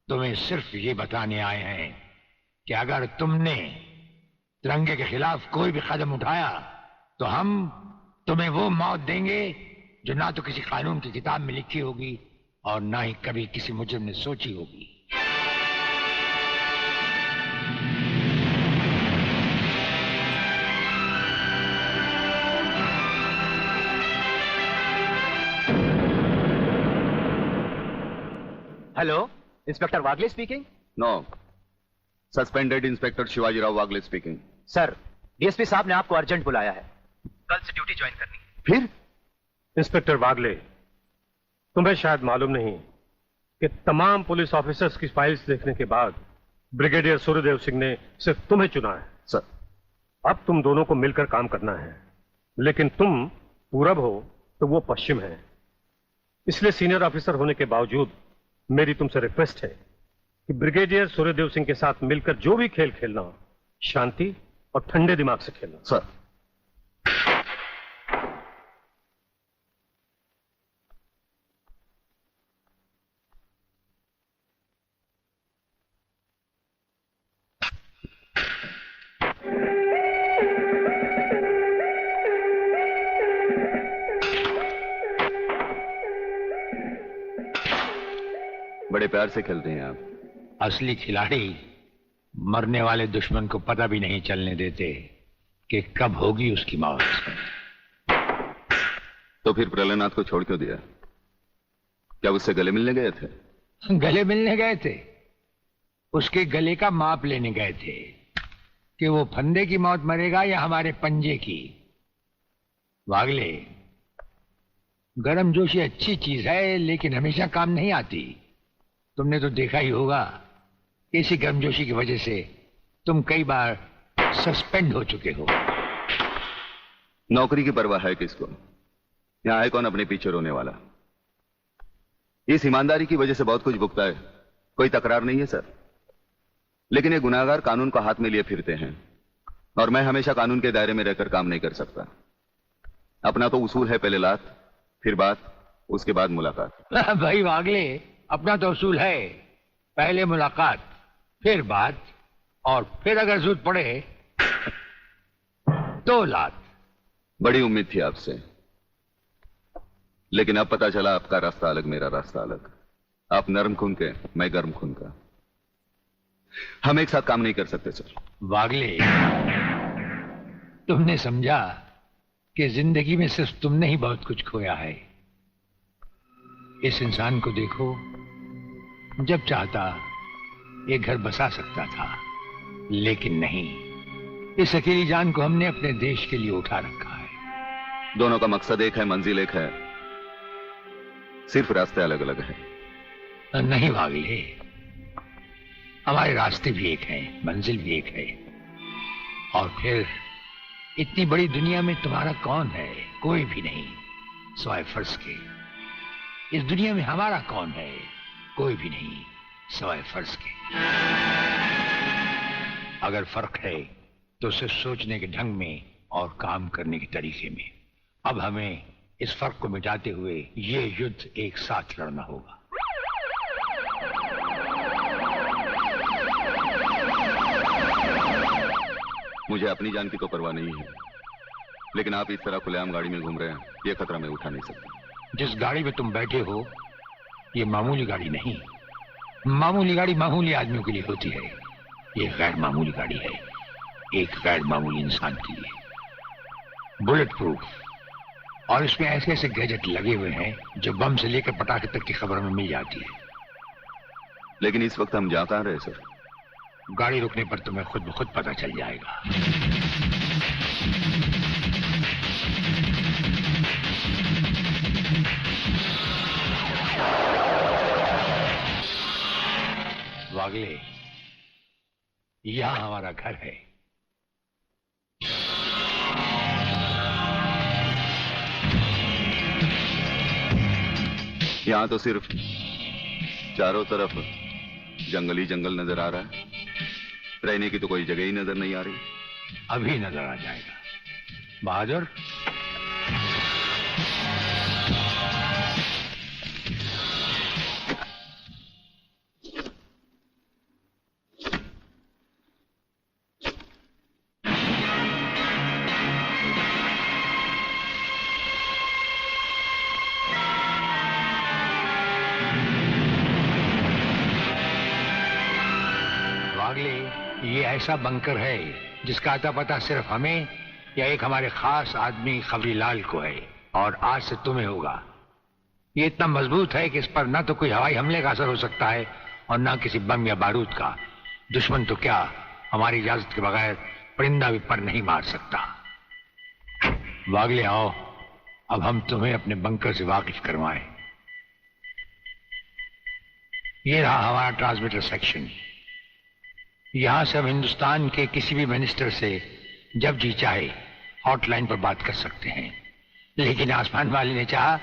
तुम्हें सिर्फ ये बताने आए हैं कि अगर तुमने तिरंगे के खिलाफ कोई भी कदम उठाया तो हम तुम्हें वो मौत देंगे जो ना तो किसी कानून की किताब में लिखी होगी और ना ही कभी किसी मुजरिम ने सोची होगी। Hello, inspector Wagle speaking. No, suspended inspector Shivajirao Wagle speaking. Sir, DSP साहब ने आपको अर्जेंट बुलाया है, कल से ड्यूटी ज्वाइन करनी। फिर? इंस्पेक्टर वागले, तुम्हें शायद मालूम नहीं कि तमाम पुलिस ऑफिसर्स की फाइल्स देखने के बाद ब्रिगेडियर सूर्यदेव सिंह ने सिर्फ तुम्हें चुना है। सर, अब तुम दोनों को मिलकर काम करना है, लेकिन तुम पूरब हो तो वो पश्चिम है। इसलिए सीनियर ऑफिसर होने के बावजूद मेरी तुमसे रिक्वेस्ट है कि ब्रिगेडियर सूर्यदेव सिंह के साथ मिलकर जो भी खेल खेलना, शांति और ठंडे दिमाग से खेलना। सर। बड़े प्यार से खेलते हैं आप। असली खिलाड़ी मरने वाले दुश्मन को पता भी नहीं चलने देते कि कब होगी उसकी मौत। तो फिर प्रलयनाथ को छोड़ क्यों दिया? क्या उससे गले मिलने गए थे? गले मिलने गए थे? उसके गले का माप लेने गए थे कि वो फंदे की मौत मरेगा या हमारे पंजे की। वागले, गर्मजोशी अच्छी चीज है लेकिन हमेशा काम नहीं आती। तुमने तो देखा ही होगा, इसी गर्मजोशी की वजह से तुम कई बार सस्पेंड हो चुके हो। नौकरी की परवाह है किसको? यहां है कौन अपने पीछे रोने वाला? इस ईमानदारी की वजह से बहुत कुछ भुगता है, कोई तकरार नहीं है सर। लेकिन ये गुनाहगार कानून को हाथ में लिए फिरते हैं और मैं हमेशा कानून के दायरे में रहकर काम नहीं कर सकता। अपना तो उसूल है, पहले लात फिर बात, उसके बाद मुलाकात। भाई वागले, अपना तो उसूल है, पहले मुलाकात फिर बात और फिर अगर जरूरत पड़े तो लात। बड़ी उम्मीद थी आपसे, लेकिन अब पता चला आपका रास्ता अलग, मेरा रास्ता अलग। आप नरम खून के, मैं गर्म खून का। हम एक साथ काम नहीं कर सकते सर। वागले, तुमने समझा कि जिंदगी में सिर्फ तुमने ही बहुत कुछ खोया है। इस इंसान को देखो, जब चाहता एक घर बसा सकता था, लेकिन नहीं, इस अकेली जान को हमने अपने देश के लिए उठा रखा है। दोनों का मकसद एक है, मंजिल एक है, सिर्फ रास्ते अलग अलग हैं। नहीं वागले, हमारे रास्ते भी एक हैं, मंजिल भी एक है। और फिर इतनी बड़ी दुनिया में तुम्हारा कौन है? कोई भी नहीं, सिवाय फर्ज के। इस दुनिया में हमारा कौन है? कोई भी नहीं, सिवाय फर्ज के। अगर फर्क है तो सिर्फ सोचने के ढंग में और काम करने के तरीके में। अब हमें इस फर्क को मिटाते हुए ये युद्ध एक साथ लड़ना होगा। मुझे अपनी जान की तो परवाह नहीं है, लेकिन आप इस तरह खुलेआम गाड़ी में घूम रहे हैं, यह खतरा मैं उठा नहीं सकता। जिस गाड़ी में तुम बैठे हो ये मामूली गाड़ी नहीं। मामूली गाड़ी मामूली आदमियों के लिए होती है, ये गैर मामूली गाड़ी है, एक गैर मामूली इंसान के लिए। बुलेट प्रूफ, और इसमें ऐसे ऐसे गैजेट लगे हुए हैं जो बम से लेकर पटाखे तक की खबर में मिल जाती है। लेकिन इस वक्त हम जा कहां रहे सर? गाड़ी रुकने पर तुम्हें खुद ब खुद पता चल जाएगा। वागले, यहां हमारा घर है। यहां तो सिर्फ चारों तरफ जंगल ही जंगल नजर आ रहा है, रहने की तो कोई जगह ही नजर नहीं आ रही। अभी नजर आ जाएगा बहादुर। वागले, ये ऐसा बंकर है जिसका अता पता सिर्फ हमें या एक हमारे खास आदमी खबरीलाल को है, और आज से तुम्हें होगा। ये इतना मजबूत है कि इस पर ना तो कोई हवाई हमले का असर हो सकता है और ना किसी बम या बारूद का। दुश्मन तो क्या, हमारी इजाजत के बगैर परिंदा भी पर नहीं मार सकता। वागले आओ, अब हम तुम्हें अपने बंकर से वाकिफ करवाएं। ये रहा हमारा ट्रांसमीटर सेक्शन। यहां से हम हिंदुस्तान के किसी भी मिनिस्टर से जब जी चाहे हॉटलाइन पर बात कर सकते हैं, लेकिन आसमान वाले ने चाहा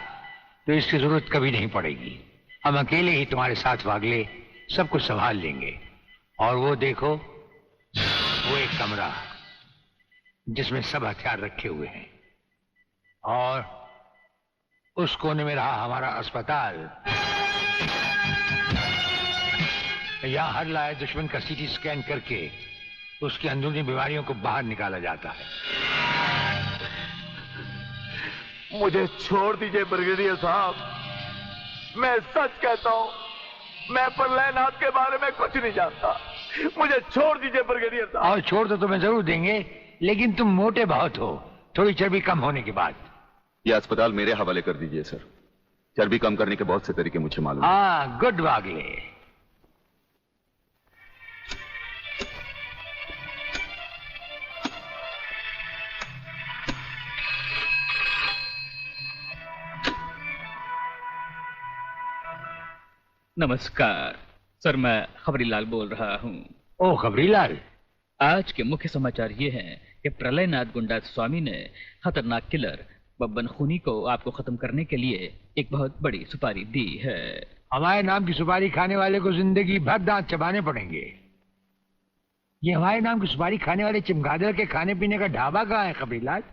तो इसकी जरूरत कभी नहीं पड़ेगी। हम अकेले ही तुम्हारे साथ वागले सब कुछ संभाल लेंगे। और वो देखो, वो एक कमरा जिसमें सब हथियार रखे हुए हैं, और उस कोने में रहा हमारा अस्पताल। यहां हर लाए दुश्मन का सीटी स्कैन करके उसकी अंदरूनी बीमारियों को बाहर निकाला जाता है। मुझे छोड़ दीजिए ब्रिगेडियर साहब, मैं सच कहता हूं, मैं प्रलयनाथ के बारे में कुछ नहीं जानता। मुझे छोड़ दीजिए ब्रिगेडियर साहब। और छोड़ तो तुम्हें जरूर देंगे, लेकिन तुम मोटे बहुत हो, थोड़ी चर्बी कम होने के बाद। यह अस्पताल मेरे हवाले कर दीजिए सर। चर्बी कम करने के बहुत से तरीके मुझे मालूम है। हाँ, गुड वागले। नमस्कार सर, मैं खबरीलाल बोल रहा हूँ। ओ खबरीलाल, आज के मुख्य समाचार ये हैं कि प्रलयनाथ गुंडा स्वामी ने खतरनाक किलर बब्बन खूनी को आपको खत्म करने के लिए एक बहुत बड़ी सुपारी दी है। हमारे नाम की सुपारी खाने वाले को जिंदगी भर दांत चबाने पड़ेंगे। ये हमारे नाम की सुपारी खाने वाले चमगादड़ के खाने पीने का ढाबा कहाँ है खबरीलाल?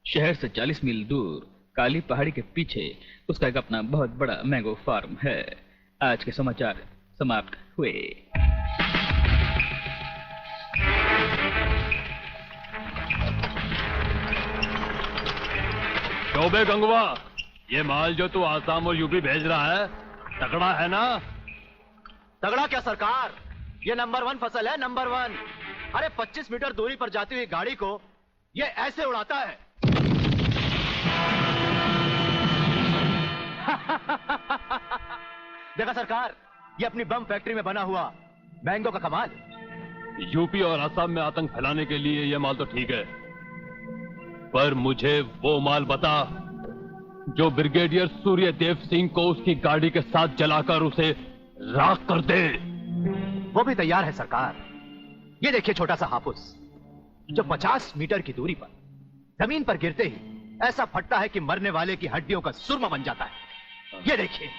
शहर से 40 मील दूर काली पहाड़ी के पीछे उसका एक अपना बहुत बड़ा मैंगो फार्म है। आज के समाचार समाप्त हुए। शोबे गंगवा, ये माल जो तू आसाम और यूपी भेज रहा है तगड़ा है ना? तगड़ा क्या सरकार, ये नंबर 1 फसल है, नंबर 1। अरे 25 मीटर दूरी पर जाती हुई गाड़ी को ये ऐसे उड़ाता है। देखा सरकार, ये अपनी बम फैक्ट्री में बना हुआ मैंगो का कमाल। यूपी और असम में आतंक फैलाने के लिए ये माल तो ठीक है, पर मुझे वो माल बता जो ब्रिगेडियर सूर्यदेव सिंह को उसकी गाड़ी के साथ जलाकर उसे राख कर दे। वो भी तैयार है सरकार। ये देखिए छोटा सा हापुस जो 50 मीटर की दूरी पर जमीन पर गिरते ही ऐसा फटता है कि मरने वाले की हड्डियों का सुरमा बन जाता है। ये देखिए।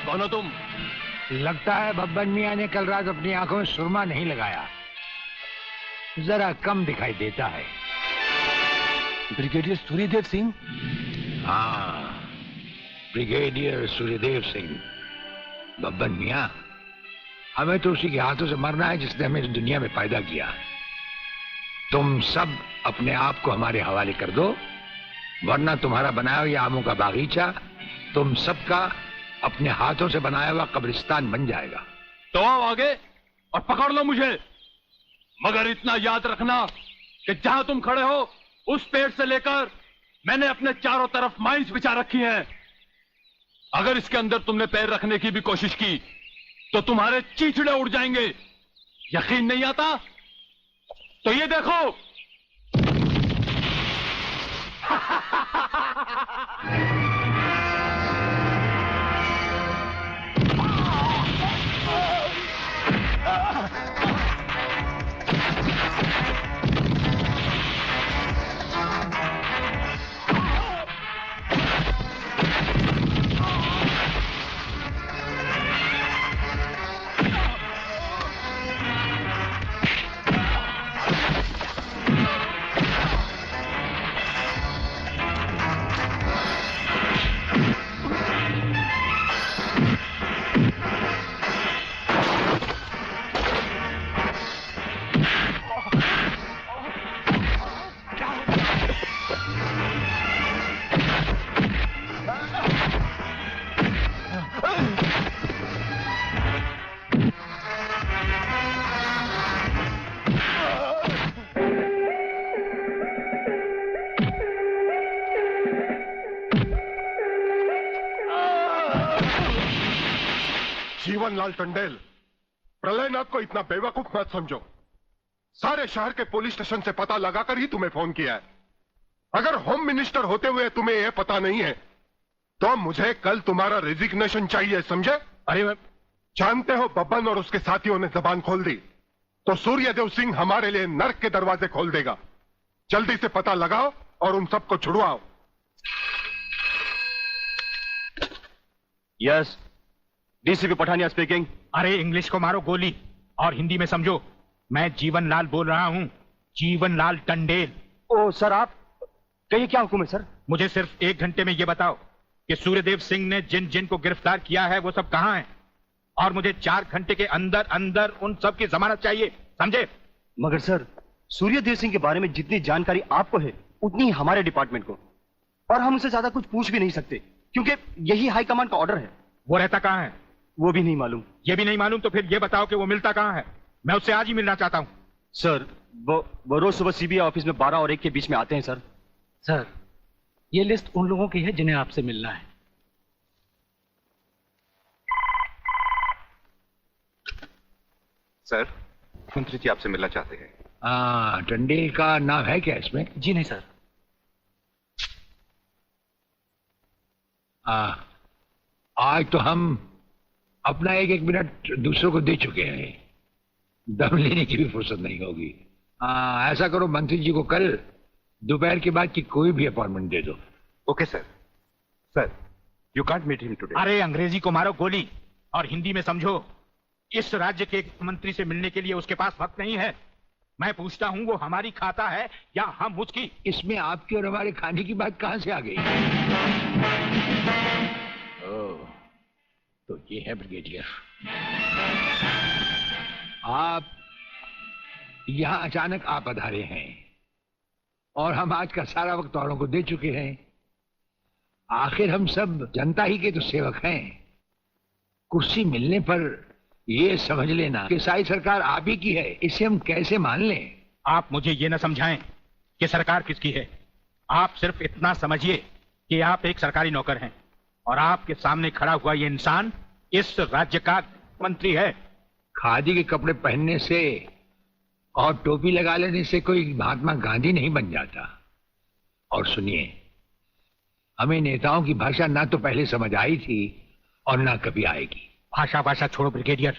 कौन हो तुम? लगता है बब्बन मियां ने कल रात अपनी आंखों में सुरमा नहीं लगाया, जरा कम दिखाई देता है। ब्रिगेडियर सूर्यदेव सिंह? हाँ, ब्रिगेडियर सूर्यदेव सिंह। बब्बन मियां, हमें तो उसी के हाथों से मरना है जिसने हमें इस दुनिया में पैदा किया। तुम सब अपने आप को हमारे हवाले कर दो, वरना तुम्हारा बनाया हुआ आमों का बागीचा तुम सबका अपने हाथों से बनाया हुआ कब्रिस्तान बन जाएगा। तो आओ आगे और पकड़ लो मुझे, मगर इतना याद रखना कि जहां तुम खड़े हो उस पेड़ से लेकर मैंने अपने चारों तरफ माइंस बिछा रखी हैं। अगर इसके अंदर तुमने पैर रखने की भी कोशिश की तो तुम्हारे चींचड़े उड़ जाएंगे। यकीन नहीं आता तो ये देखो। जीवनलाल टंडेल, प्रलयनाथ को इतना बेवकूफ मत समझो। सारे शहर के पुलिस स्टेशन से पता लगाकर ही तुम्हें फोन किया है। अगर होम मिनिस्टर होते हुए तुम्हें यह पता नहीं है तो मुझे कल तुम्हारा रेजिग्नेशन चाहिए, समझे? अरे जानते हो, बब्बन और उसके साथियों ने जबान खोल दी तो सूर्यदेव सिंह हमारे लिए नर्क के दरवाजे खोल देगा। जल्दी से पता लगाओ और उन सबको छुड़वाओ। Yes, DCP Pathania speaking. अरे इंग्लिश को मारो गोली और हिंदी में समझो। मैं जीवनलाल बोल रहा हूं, जीवनलाल टंडेल। ओ सर, आप कहिए, क्या हुक्म है सर? मुझे सिर्फ 1 घंटे में यह बताओ कि सूर्यदेव सिंह ने जिन जिन को गिरफ्तार किया है वो सब कहां हैं, और मुझे 4 घंटे के अंदर अंदर उन सब की जमानत चाहिए, समझे? मगर सर, सूर्यदेव सिंह के बारे में जितनी जानकारी आपको है उतनी ही हमारे डिपार्टमेंट को, और हम उसे ज्यादा कुछ पूछ भी नहीं सकते क्योंकि यही हाई कमांड का ऑर्डर है। वो रहता कहां है? वो भी नहीं मालूम। ये भी नहीं मालूम तो फिर ये बताओ कि वो मिलता कहां है? मैं उससे आज ही मिलना चाहता हूं। सर, वो रोज सुबह सीबीआई ऑफिस में 12 और 1 के बीच में आते हैं सर। सर, ये लिस्ट उन लोगों की है जिन्हें आपसे मिलना है। सर, मंत्री जी आपसे मिलना चाहते हैं। टंडेल का नाम है क्या इसमें? जी नहीं सर। आज तो हम अपना 1-1 मिनट दूसरों को दे चुके हैं, दम लेने की भी फुर्सत नहीं होगी। ऐसा करो, मंत्री जी को कल दोपहर के बाद की कोई भी अपॉइंटमेंट दे दो। Okay sir. Sir, you can't meet him today. अरे अंग्रेजी को मारो गोली और हिंदी में समझो। इस राज्य के मंत्री से मिलने के लिए उसके पास वक्त नहीं है। मैं पूछता हूं, वो हमारी खाता है या हम उसकी? इसमें आपकी और हमारे खाने की बात कहां से आ गई? तो ये है ब्रिगेडियर, आप यहां अचानक आप पधारे हैं और हम आज का सारा वक्त औरों को दे चुके हैं। आखिर हम सब जनता ही के तो सेवक हैं। कुर्सी मिलने पर ये समझ लेना कि सारी सरकार आप ही की है, इसे हम कैसे मान लें? आप मुझे ये न समझाएं कि सरकार किसकी है। आप सिर्फ इतना समझिए कि आप एक सरकारी नौकर हैं और आपके सामने खड़ा हुआ ये इंसान इस राज्य का मंत्री है। खादी के कपड़े पहनने से और टोपी लगा लेने से कोई महात्मा गांधी नहीं बन जाता। और सुनिए, हमें नेताओं की भाषा ना तो पहले समझ आई थी और ना कभी आएगी। भाषा छोड़ो ब्रिगेडियर,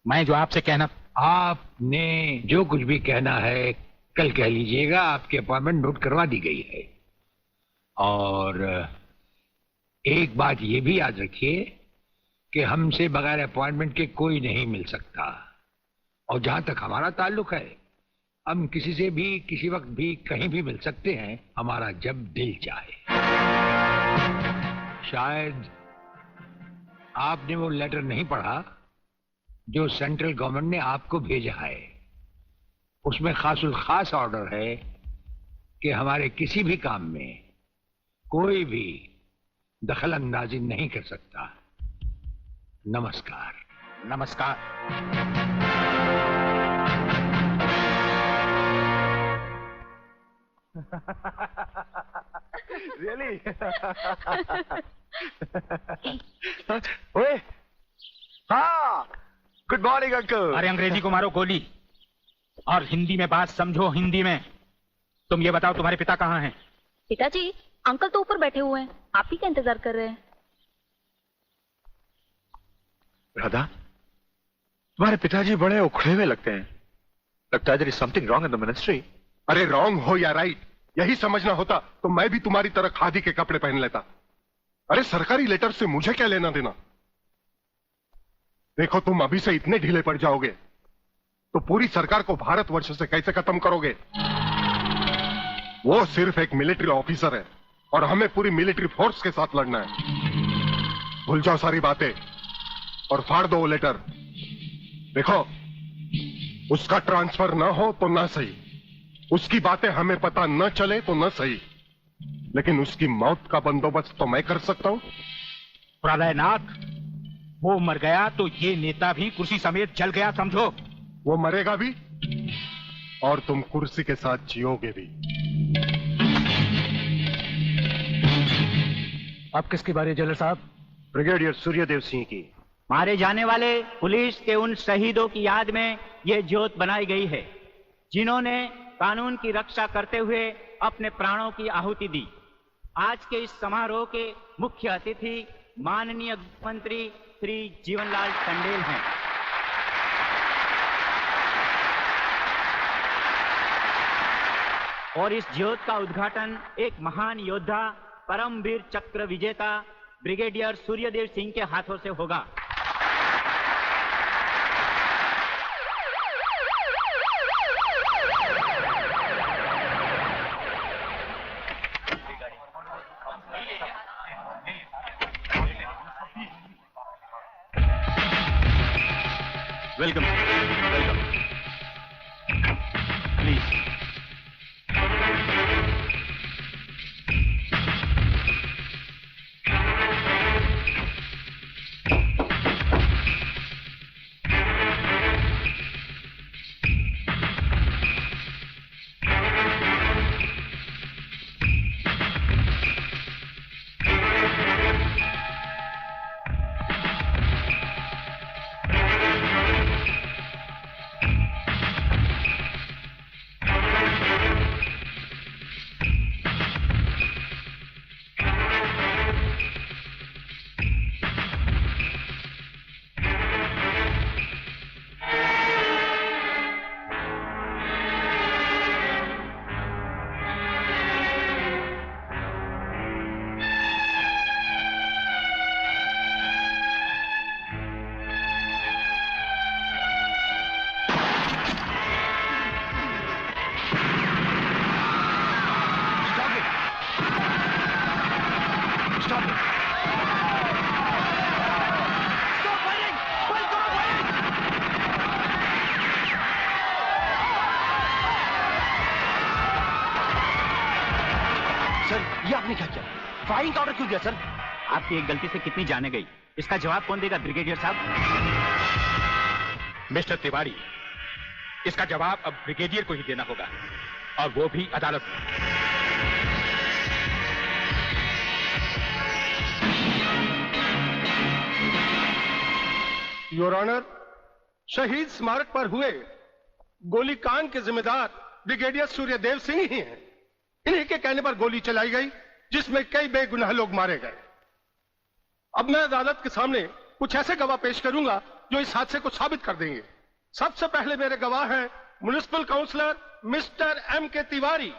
मैं जो आपसे कहना। आपने जो कुछ भी कहना है कल कह लीजिएगा, आपकी अपॉइंटमेंट नोट करवा दी गई है। और एक बात ये भी याद रखिए कि हमसे बगैर अपॉइंटमेंट के कोई नहीं मिल सकता। और जहां तक हमारा ताल्लुक है, हम किसी से भी किसी वक्त भी कहीं भी मिल सकते हैं, हमारा जब दिल चाहे। शायद आपने वो लेटर नहीं पढ़ा जो सेंट्रल गवर्नमेंट ने आपको भेजा है। उसमें खासुल खास ऑर्डर है कि हमारे किसी भी काम में कोई भी दखल अंदाजी नहीं कर सकता। नमस्कार। नमस्कार। रियली? ओए, हाँ, गुड मॉर्निंग अंकल। अरे अंग्रेजी को मारो गोली और हिंदी में बात समझो। हिंदी में तुम ये बताओ, तुम्हारे पिता कहाँ हैं? पिताजी, अंकल तो ऊपर बैठे हुए हैं, आप ही का इंतजार कर रहे हैं। राधा, तुम्हारे पिताजी बड़े उखड़े हुए लगते हैं। लगता है there is something wrong in the ministry. अरे रॉन्ग हो या राइट, यही समझना होता तो मैं भी तुम्हारी तरह खादी के कपड़े पहन लेता। अरे सरकारी लेटर से मुझे क्या लेना देना? देखो, तुम अभी से इतने ढीले पड़ जाओगे तो पूरी सरकार को भारतवर्ष से कैसे खत्म करोगे? वो सिर्फ एक मिलिट्री ऑफिसर है और हमें पूरी मिलिट्री फोर्स के साथ लड़ना है। भूल जाओ सारी बातें और फाड़ दो वो लेटर। देखो, उसका ट्रांसफर ना हो तो ना सही, उसकी बातें हमें पता न चले तो न सही, लेकिन उसकी मौत का बंदोबस्त तो मैं कर सकता हूं। प्रलयनाथ, वो मर गया तो ये नेता भी कुर्सी समेत जल गया, समझो। वो मरेगा भी और तुम कुर्सी के साथ जियोगे भी। आप किसकी बारी है जनरल साहब? ब्रिगेडियर सूर्यदेव सिंह की। मारे जाने वाले पुलिस के उन शहीदों की याद में ये ज्योत बनाई गई है, जिन्होंने कानून की रक्षा करते हुए अपने प्राणों की आहुति दी। आज के इस समारोह के मुख्य अतिथि माननीय मंत्री श्री जीवनलाल टंडेल हैं। और इस ज्योत का उद्घाटन एक महान योद्धा, परमवीर चक्र विजेता ब्रिगेडियर सूर्यदेव सिंह के हाथों से होगा। Welcome, welcome. प्लीज। फायरिंग का ऑर्डर क्यों दिया सर? आपकी एक गलती से कितनी जाने गई, इसका जवाब कौन देगा ब्रिगेडियर साहब? मिस्टर तिवारी, इसका जवाब अब ब्रिगेडियर को ही देना होगा, और वो भी अदालत में। योर ऑनर, शहीद स्मारक पर हुए गोलीकांड के जिम्मेदार ब्रिगेडियर सूर्यदेव सिंह ही हैं। इन्हीं के कहने पर गोली चलाई गई, जिसमें कई बेगुनाह लोग मारे गए। अब मैं अदालत के सामने कुछ ऐसे गवाह पेश करूंगा जो इस हादसे को साबित कर देंगे। सबसे पहले मेरे गवाह हैं municipal councillor mister M.K. Tiwari.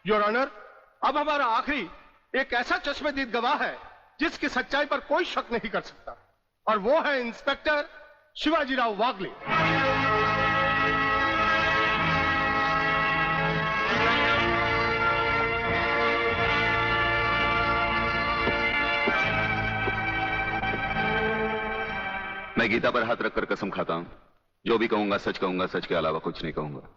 Your honour, अब हमारा आखिरी एक ऐसा चश्मदीद गवाह है जिसकी सच्चाई पर कोई शक नहीं कर सकता, और वो है इंस्पेक्टर शिवाजीराव वागले। मैं गीता पर हाथ रखकर कसम खाता हूं, जो भी कहूंगा सच कहूंगा, सच के अलावा कुछ नहीं कहूंगा।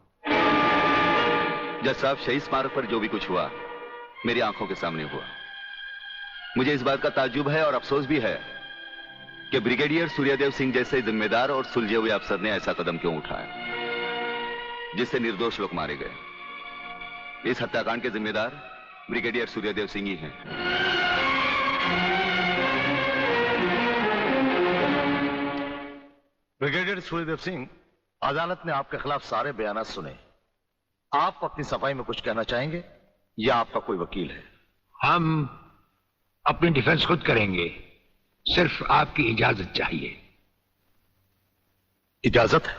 जज साहब, शहीद स्मारक पर जो भी कुछ हुआ मेरी आंखों के सामने हुआ। मुझे इस बात का ताज्जुब है और अफसोस भी है कि ब्रिगेडियर सूर्यदेव सिंह जैसे जिम्मेदार और सुलझे हुए अफसर ने ऐसा कदम क्यों उठाया जिससे निर्दोष लोग मारे गए। इस हत्याकांड के जिम्मेदार ब्रिगेडियर सूर्यदेव सिंह ही हैं। ब्रिगेडियर सूर्यदेव सिंह, अदालत ने आपके खिलाफ सारे बयान सुने। आप अपनी सफाई में कुछ कहना चाहेंगे या आपका कोई वकील है? हम अपनी डिफेंस खुद करेंगे, सिर्फ आपकी इजाजत चाहिए। इजाजत है?